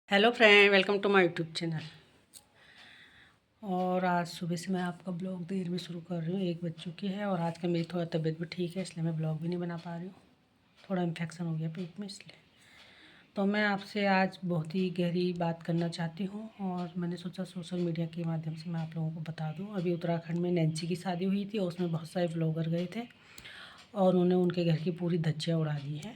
Hello friend, welcome to my YouTube channel. और आज सुबह से मैं आपका ब्लॉग देर में शुरू कर रही हूँ, 1 बज चुकी है। और आज का मेरी थोड़ा तबीयत भी ठीक है, इसलिए मैं ब्लॉग भी नहीं बना पा रही हूँ। थोड़ा इन्फेक्शन हो गया पेट में, इसलिए। तो मैं आपसे आज बहुत ही गहरी बात करना चाहती हूँ, और मैंने सोचा सोशल मीडिया के माध्यम से मैं आप लोगों को बता दूँ। अभी उत्तराखंड में नैन्सी की शादी हुई थी, और उसमें बहुत सारे व्लॉगर गए थे, और उन्होंने उनके घर की पूरी धज्जियाँ उड़ा दी हैं।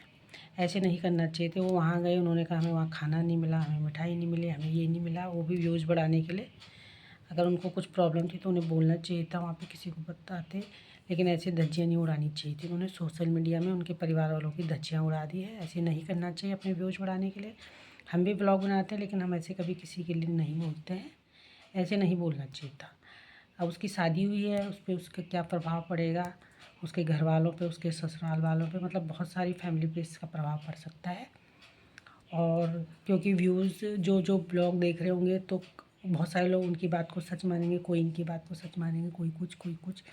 ऐसे नहीं करना चाहिए थे। वो वहाँ गए, उन्होंने कहा हमें वहाँ खाना नहीं मिला, हमें मिठाई नहीं मिली, हमें ये नहीं मिला, वो भी व्यूज़ बढ़ाने के लिए। अगर उनको कुछ प्रॉब्लम थी तो उन्हें बोलना चाहिए था, वहाँ पे किसी को बताते। लेकिन ऐसे धज्जियाँ नहीं उड़ानी चाहिए थी। उन्होंने सोशल मीडिया में उनके परिवार वालों की धज्जियाँ उड़ा दी है। ऐसे नहीं करना चाहिए अपने व्यूज़ बढ़ाने के लिए। हम भी ब्लॉग बनाते हैं, लेकिन हम ऐसे कभी किसी के लिए नहीं बोलते हैं। ऐसे नहीं बोलना चाहिए था। अब उसकी शादी हुई है, उस पर उसका क्या प्रभाव पड़ेगा, उसके घर वालों पे, उसके ससुराल वालों पे, मतलब बहुत सारी फैमिली पे इसका प्रभाव पड़ सकता है। और क्योंकि व्यूज़ जो जो ब्लॉग देख रहे होंगे, तो बहुत सारे लोग उनकी बात को सच मानेंगे, कोई इनकी बात को सच मानेंगे, कोई कुछ कोई कुछ।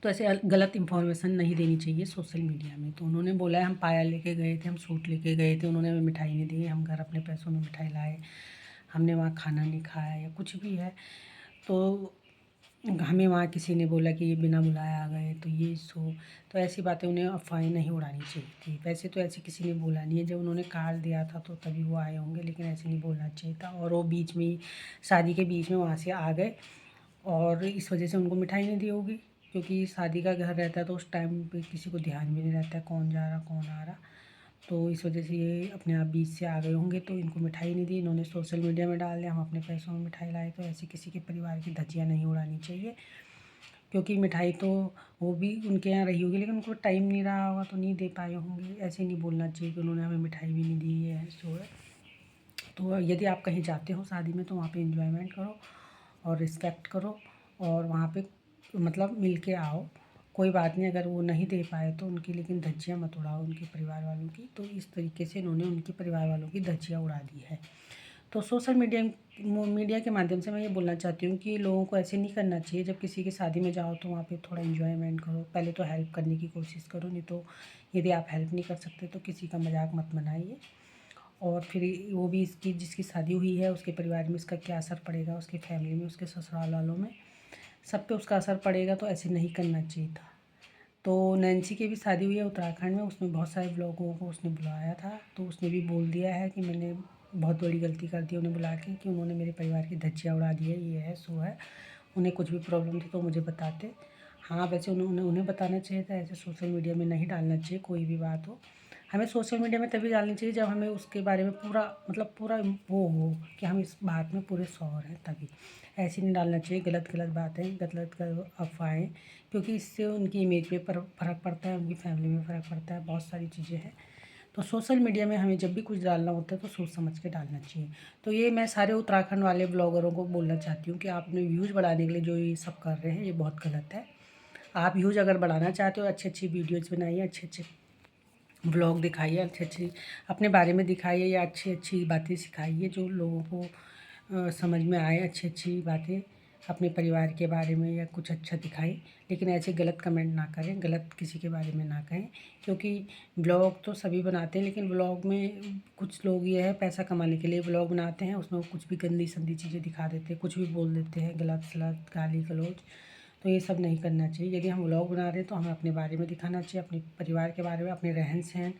तो ऐसे गलत इन्फॉर्मेशन नहीं देनी चाहिए सोशल मीडिया में। तो उन्होंने बोला है हम पायल लेके गए थे, हम सूट लेके गए थे, उन्होंने हमें मिठाई नहीं दी, हम घर अपने पैसों में मिठाई लाए, हमने वहाँ खाना नहीं खाया, या कुछ भी है। तो हमें वहाँ किसी ने बोला कि ये बिना बुलाए आ गए, तो ये सो। तो ऐसी बातें, उन्हें अफवाहें नहीं उड़ानी चाहिए थी। वैसे तो ऐसे किसी ने बोला नहीं है, जब उन्होंने कार्ड दिया था तो तभी वो आए होंगे, लेकिन ऐसे नहीं बोलना चाहिए था। और वो बीच में ही, शादी के बीच में वहाँ से आ गए, और इस वजह से उनको मिठाई नहीं दी होगी। क्योंकि शादी का घर रहता है तो उस टाइम पे किसी को ध्यान भी नहीं रहता है कौन जा रहा कौन आ रहा। तो इस वजह से ये अपने आप बीच से आ गए होंगे, तो इनको मिठाई नहीं दी, इन्होंने सोशल मीडिया में डाल दिया हम अपने पैसों में मिठाई लाए। तो ऐसे किसी के परिवार की धज्जियाँ नहीं उड़ानी चाहिए। क्योंकि मिठाई तो वो भी उनके यहाँ रही होगी, लेकिन उनको टाइम नहीं रहा होगा तो नहीं दे पाए होंगे। ऐसे नहीं बोलना चाहिए कि उन्होंने हमें मिठाई भी नहीं दी, ये है सो है। तो यदि आप कहीं जाते हो शादी में, तो वहाँ पे एंजॉयमेंट करो और रिस्पेक्ट करो, और वहाँ पे मतलब मिल के आओ। कोई बात नहीं, अगर वो नहीं दे पाए तो उनकी, लेकिन धज्जियाँ मत उड़ाओ उनके परिवार वालों की। तो इस तरीके से इन्होंने उनके परिवार वालों की धज्जियाँ उड़ा दी है। तो सोशल मीडिया मीडिया के माध्यम से मैं ये बोलना चाहती हूँ कि लोगों को ऐसे नहीं करना चाहिए। जब किसी की शादी में जाओ तो वहाँ पे थोड़ा एंजॉयमेंट करो, पहले तो हेल्प करने की कोशिश करो, नहीं तो यदि आप हेल्प नहीं कर सकते तो किसी का मजाक मत बनाइए। और फिर वो भी, इसकी जिसकी शादी हुई है उसके परिवार में इसका क्या असर पड़ेगा, उसकी फैमिली में, उसके ससुराल वालों में, सब पे उसका असर पड़ेगा। तो ऐसे नहीं करना चाहिए था। तो नैन्सी की भी शादी हुई है उत्तराखंड में, उसमें बहुत सारे लोगों को उसने बुलाया था। तो उसने भी बोल दिया है कि मैंने बहुत बड़ी गलती कर दी उन्हें बुला के, कि उन्होंने मेरे परिवार की धज्जियाँ उड़ा दी है, ये है सो है। उन्हें कुछ भी प्रॉब्लम थी तो मुझे बताते। हाँ, वैसे उन्होंने उन्हें बताना चाहिए था, ऐसे सोशल मीडिया में नहीं डालना चाहिए कोई भी बात हो। हमें सोशल मीडिया में तभी डालनी चाहिए जब हमें उसके बारे में पूरा, मतलब पूरा वो हो कि हम इस बात में पूरे श्योर हैं, तभी। ऐसे नहीं डालना चाहिए गलत गलत बातें, अफवाहें। क्योंकि इससे उनकी इमेज पे फ़र्क पड़ता है, उनकी फैमिली में फ़र्क पड़ता है, बहुत सारी चीज़ें हैं। तो सोशल मीडिया में हमें जब भी कुछ डालना होता है तो सोच समझ के डालना चाहिए। तो ये मैं सारे उत्तराखंड वाले ब्लॉगरों को बोलना चाहती हूँ कि आप अपने व्यूज़ बढ़ाने के लिए जो ये सब कर रहे हैं, ये बहुत गलत है। आप व्यूज़ अगर बढ़ाना चाहते हो, अच्छी अच्छी वीडियोज़ बनाइए, अच्छे अच्छे ब्लॉग दिखाइए, अच्छी अच्छी अपने बारे में दिखाइए, या अच्छी अच्छी बातें सिखाइए जो लोगों को समझ में आए। अच्छी अच्छी बातें अपने परिवार के बारे में या कुछ अच्छा दिखाएं। लेकिन ऐसे गलत कमेंट ना करें, गलत किसी के बारे में ना कहें। क्योंकि ब्लॉग तो सभी बनाते हैं, लेकिन ब्लॉग में कुछ लोग ये है पैसा कमाने के लिए ब्लॉग बनाते हैं, उसमें वो कुछ भी गंदी संदी चीज़ें दिखा देते हैं, कुछ भी बोल देते हैं, गलत सलत गाली गलौज। तो ये सब नहीं करना चाहिए। यदि हम व्लॉग बना रहे हैं तो हमें अपने बारे में दिखाना चाहिए, अपने परिवार के बारे में, अपने रहन सहन।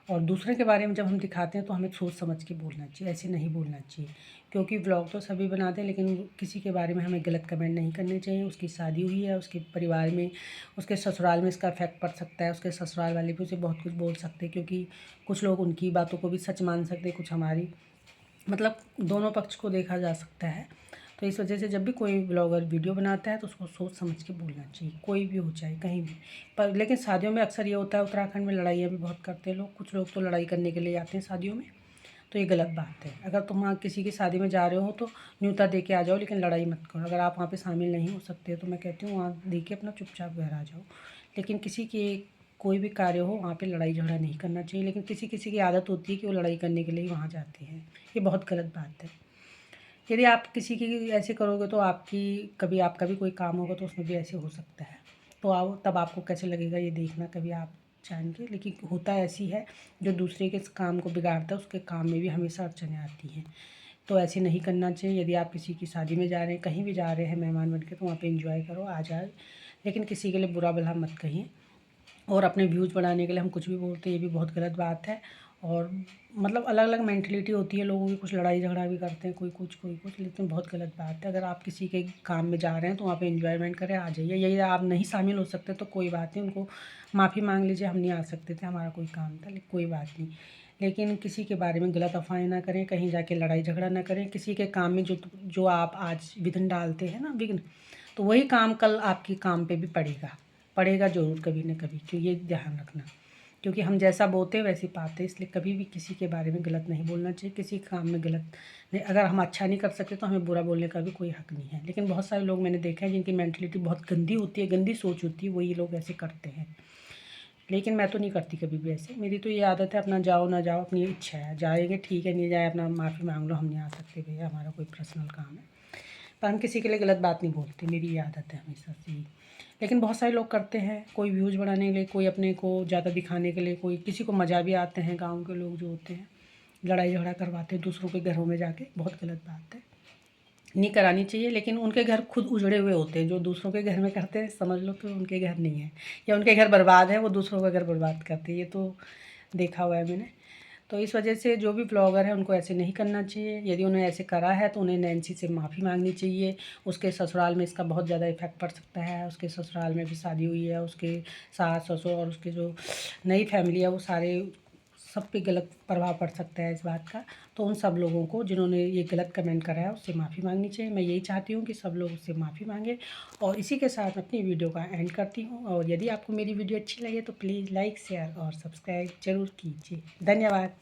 और दूसरे के बारे में जब हम दिखाते हैं तो हमें सोच समझ के बोलना चाहिए, ऐसे नहीं बोलना चाहिए। क्योंकि व्लॉग तो सभी बनाते हैं, लेकिन किसी के बारे में हमें गलत कमेंट नहीं करने चाहिए। उसकी शादी हुई है, उसके परिवार में, उसके ससुराल में इसका इफेक्ट पड़ सकता है, उसके ससुराल वाले भी उसे बहुत कुछ बोल सकते हैं। क्योंकि कुछ लोग उनकी बातों को भी सच मान सकते हैं, कुछ हमारी, मतलब दोनों पक्ष को देखा जा सकता है। तो इस वजह से जब भी कोई ब्लॉगर वीडियो बनाता है तो उसको सोच समझ के बोलना चाहिए, कोई भी हो चाहे कहीं भी। पर लेकिन शादियों में अक्सर ये होता है, उत्तराखंड में लड़ाइयाँ भी बहुत करते हैं लोग, कुछ लोग तो लड़ाई करने के लिए आते हैं शादियों में। तो ये गलत बात है। अगर तुम वहाँ किसी की शादी में जा रहे हो तो न्योता दे के आ जाओ, लेकिन लड़ाई मत करो। अगर आप वहाँ पे शामिल नहीं हो सकते तो मैं कहती हूँ वहाँ दे के अपना चुपचाप घर आ जाओ। लेकिन किसी के कोई भी कार्य हो वहाँ पे लड़ाई झगड़ा नहीं करना चाहिए। लेकिन किसी किसी की आदत होती है कि वो लड़ाई करने के लिए ही वहाँ जाते हैं, ये बहुत गलत बात है। यदि आप किसी की ऐसे करोगे तो आपकी, कभी आपका भी कोई काम होगा तो उसमें भी ऐसे हो सकता है। तो आओ, तब आपको कैसे लगेगा ये देखना, कभी आप जान के, लेकिन होता ऐसी है जो दूसरे के काम को बिगाड़ता है उसके काम में भी हमेशा अड़चनें आती हैं। तो ऐसे नहीं करना चाहिए। यदि आप किसी की शादी में जा रहे हैं, कहीं भी जा रहे हैं मेहमान बन के, तो वहाँ पे एंजॉय करो, आ जाए, लेकिन किसी के लिए बुरा भला मत कहिए। और अपने व्यूज़ बढ़ाने के लिए हम कुछ भी बोलते हैं, ये भी बहुत गलत बात है। और मतलब अलग अलग मेंटलिटी होती है लोगों की, कुछ लड़ाई झगड़ा भी करते हैं, कोई कुछ, लेकिन बहुत गलत बात है। अगर आप किसी के काम में जा रहे हैं तो वहाँ पे एंजॉयमेंट करें, आ जाइए। यही आप नहीं शामिल हो सकते तो कोई बात नहीं, उनको माफ़ी मांग लीजिए, हम नहीं आ सकते थे, हमारा कोई काम था, लेकिन कोई बात नहीं। लेकिन किसी के बारे में गलत अफ़वाहें ना करें, कहीं जाके लड़ाई झगड़ा ना करें। किसी के काम में जो आप आज विघ्न डालते हैं ना, विघ्न, तो वही काम कल आपके काम पे भी पड़ेगा ज़रूर, कभी न कभी। तो ये ध्यान रखना, क्योंकि हम जैसा बोते हैं वैसे पाते हैं, इसलिए कभी भी किसी के बारे में गलत नहीं बोलना चाहिए, किसी के काम में गलत नहीं। अगर हम अच्छा नहीं कर सकते तो हमें बुरा बोलने का भी कोई हक़ नहीं है। लेकिन बहुत सारे लोग मैंने देखा है जिनकी मेंटलिटी बहुत गंदी होती है, गंदी सोच होती है, वही लोग ऐसे करते हैं। लेकिन मैं तो नहीं करती कभी भी ऐसे। मेरी तो ये आदत है, अपना जाओ ना जाओ अपनी इच्छा है, जाएंगे ठीक है, नहीं जाए अपना माफ़ी मांग लो, हम नहीं आ सकते भैया, हमारा कोई पर्सनल काम है। पर हम किसी के लिए गलत बात नहीं बोलते, मेरी ये आदत है हमेशा से ही। लेकिन बहुत सारे लोग करते हैं, कोई व्यूज़ बढ़ाने के लिए, कोई अपने को ज़्यादा दिखाने के लिए, कोई किसी को मज़ा भी आते हैं। गाँव के लोग जो होते हैं लड़ाई झगड़ा करवाते हैं दूसरों के घरों में जाके, बहुत गलत बात है, नहीं करानी चाहिए। लेकिन उनके घर खुद उजड़े हुए होते हैं, जो दूसरों के घर में करते हैं समझ लो कि उनके घर नहीं है, या उनके घर बर्बाद है, वो दूसरों का घर बर्बाद करते हैं, ये तो देखा हुआ है मैंने। तो इस वजह से जो भी ब्लॉगर है उनको ऐसे नहीं करना चाहिए। यदि उन्हें ऐसे करा है तो उन्हें नैन्सी से माफ़ी मांगनी चाहिए। उसके ससुराल में इसका बहुत ज़्यादा इफ़ेक्ट पड़ सकता है, उसके ससुराल में भी शादी हुई है, उसके सास ससुर और उसके जो नई फैमिली है वो सारे सब पे गलत प्रभाव पड़ सकता है इस बात का। तो उन सब लोगों को जिन्होंने ये गलत कमेंट करा है उससे माफ़ी मांगनी चाहिए। मैं यही चाहती हूँ कि सब लोग उससे माफ़ी मांगें। और इसी के साथ अपनी वीडियो का एंड करती हूँ। और यदि आपको मेरी वीडियो अच्छी लगे तो प्लीज़ लाइक शेयर और सब्सक्राइब ज़रूर कीजिए। धन्यवाद।